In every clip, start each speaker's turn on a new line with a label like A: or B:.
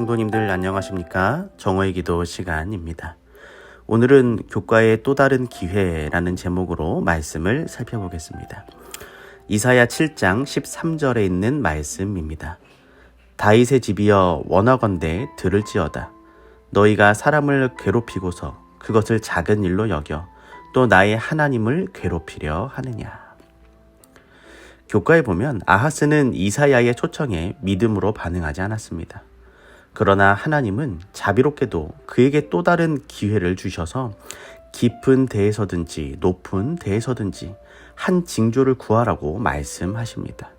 A: 성도님들 안녕하십니까? 정오의 기도 시간입니다. 오늘은 교과의 또 다른 기회라는 제목으로 말씀을 살펴보겠습니다. 이사야 7장 13절에 있는 말씀입니다. 다윗의 집이여 원하건대 들을지어다. 너희가 사람을 괴롭히고서 그것을 작은 일로 여겨 또 나의 하나님을 괴롭히려 하느냐. 교과에 보면 아하스는 이사야의 초청에 믿음으로 반응하지 않았습니다. 그러나 하나님은 자비롭게도 그에게 또 다른 기회를 주셔서 깊은 데에서든지 높은 데에서든지 한 징조를 구하라고 말씀하십니다.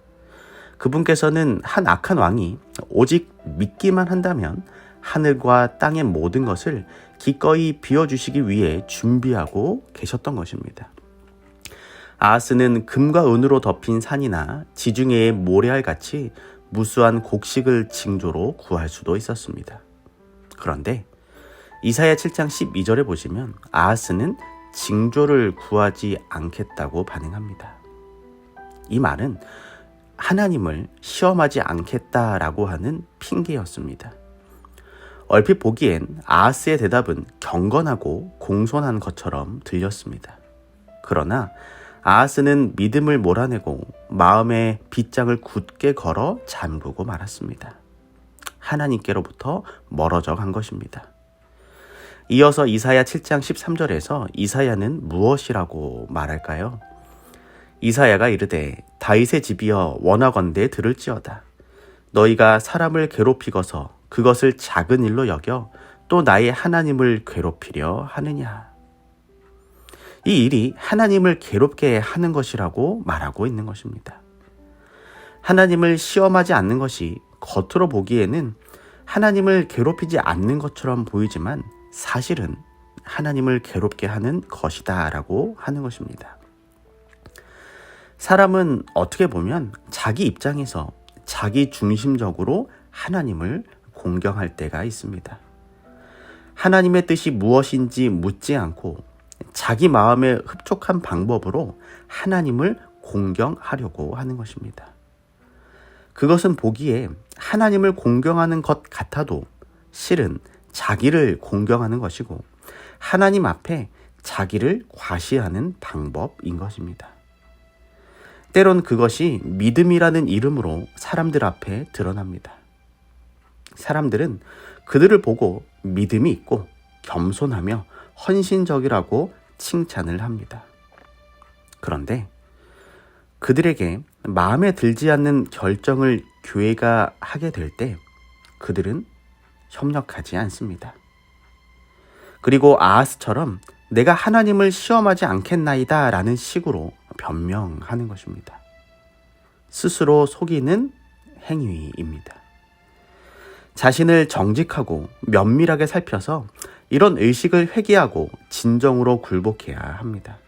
A: 그분께서는 한 악한 왕이 오직 믿기만 한다면 하늘과 땅의 모든 것을 기꺼이 비워주시기 위해 준비하고 계셨던 것입니다. 아하스는 금과 은으로 덮인 산이나 지중해의 모래알같이 무수한 곡식을 징조로 구할 수도 있었습니다. 그런데 이사야 7장 12절에 보시면 아하스는 징조를 구하지 않겠다고 반응합니다. 이 말은 하나님을 시험하지 않겠다라고 하는 핑계였습니다. 얼핏 보기엔 아하스의 대답은 경건하고 공손한 것처럼 들렸습니다. 그러나 아하스는 믿음을 몰아내고 마음의 빗장을 굳게 걸어 잠그고 말았습니다. 하나님께로부터 멀어져 간 것입니다. 이어서 이사야 7장 13절에서 이사야는 무엇이라고 말할까요? 이사야가 이르되 다윗의 집이여 원하건대 들을지어다. 너희가 사람을 괴롭히고서 그것을 작은 일로 여겨 또 나의 하나님을 괴롭히려 하느냐. 이 일이 하나님을 괴롭게 하는 것이라고 말하고 있는 것입니다. 하나님을 시험하지 않는 것이 겉으로 보기에는 하나님을 괴롭히지 않는 것처럼 보이지만 사실은 하나님을 괴롭게 하는 것이다 라고 하는 것입니다. 사람은 어떻게 보면 자기 입장에서 자기 중심적으로 하나님을 공경할 때가 있습니다. 하나님의 뜻이 무엇인지 묻지 않고 자기 마음에 흡족한 방법으로 하나님을 공경하려고 하는 것입니다. 그것은 보기에 하나님을 공경하는 것 같아도 실은 자기를 공경하는 것이고 하나님 앞에 자기를 과시하는 방법인 것입니다. 때론 그것이 믿음이라는 이름으로 사람들 앞에 드러납니다. 사람들은 그들을 보고 믿음이 있고 겸손하며 헌신적이라고 칭찬을 합니다. 그런데 그들에게 마음에 들지 않는 결정을 교회가 하게 될 때 그들은 협력하지 않습니다. 그리고 아하스처럼 내가 하나님을 시험하지 않겠나이다 라는 식으로 변명하는 것입니다. 스스로 속이는 행위입니다. 자신을 정직하고 면밀하게 살펴서 이런 의식을 회개하고 진정으로 굴복해야 합니다.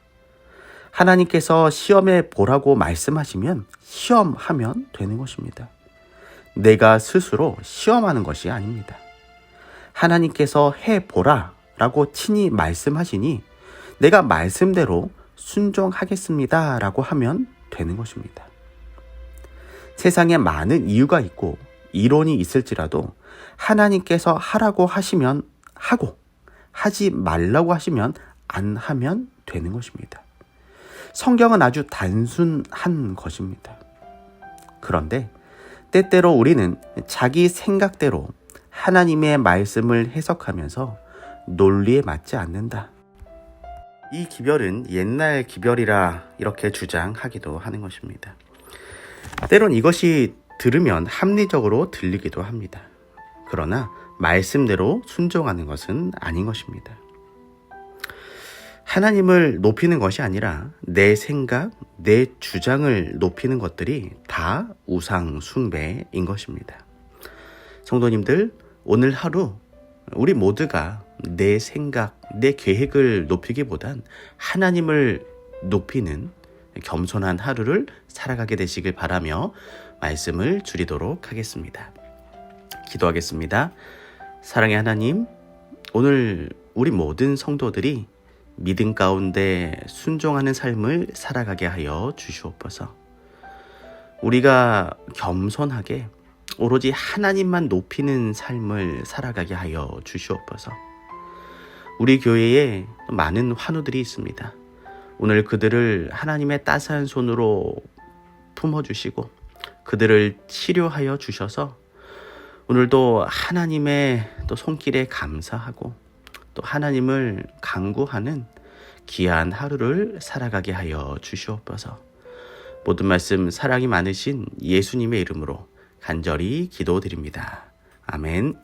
A: 하나님께서 시험해 보라고 말씀하시면 시험하면 되는 것입니다. 내가 스스로 시험하는 것이 아닙니다. 하나님께서 해보라 라고 친히 말씀하시니 내가 말씀대로 순종하겠습니다 라고 하면 되는 것입니다. 세상에 많은 이유가 있고 이론이 있을지라도 하나님께서 하라고 하시면 하고 하지 말라고 하시면 안 하면 되는 것입니다. 성경은 아주 단순한 것입니다. 그런데 때때로 우리는 자기 생각대로 하나님의 말씀을 해석하면서 논리에 맞지 않는다. 이 기별은 옛날 기별이라 이렇게 주장하기도 하는 것입니다. 때론 이것이 들으면 합리적으로 들리기도 합니다. 그러나 말씀대로 순종하는 것은 아닌 것입니다. 하나님을 높이는 것이 아니라 내 생각, 내 주장을 높이는 것들이 다 우상 숭배인 것입니다. 성도님들, 오늘 하루 우리 모두가 내 생각, 내 계획을 높이기보단 하나님을 높이는 겸손한 하루를 살아가게 되시길 바라며 말씀을 줄이도록 하겠습니다. 기도하겠습니다. 사랑의 하나님, 오늘 우리 모든 성도들이 믿음 가운데 순종하는 삶을 살아가게 하여 주시옵소서. 우리가 겸손하게 오로지 하나님만 높이는 삶을 살아가게 하여 주시옵소서. 우리 교회에 많은 환우들이 있습니다. 오늘 그들을 하나님의 따스한 손으로 품어주시고 그들을 치료하여 주셔서 오늘도 하나님의 또 손길에 감사하고 또 하나님을 간구하는 귀한 하루를 살아가게 하여 주시옵소서. 모든 말씀 사랑이 많으신 예수님의 이름으로 간절히 기도드립니다. 아멘.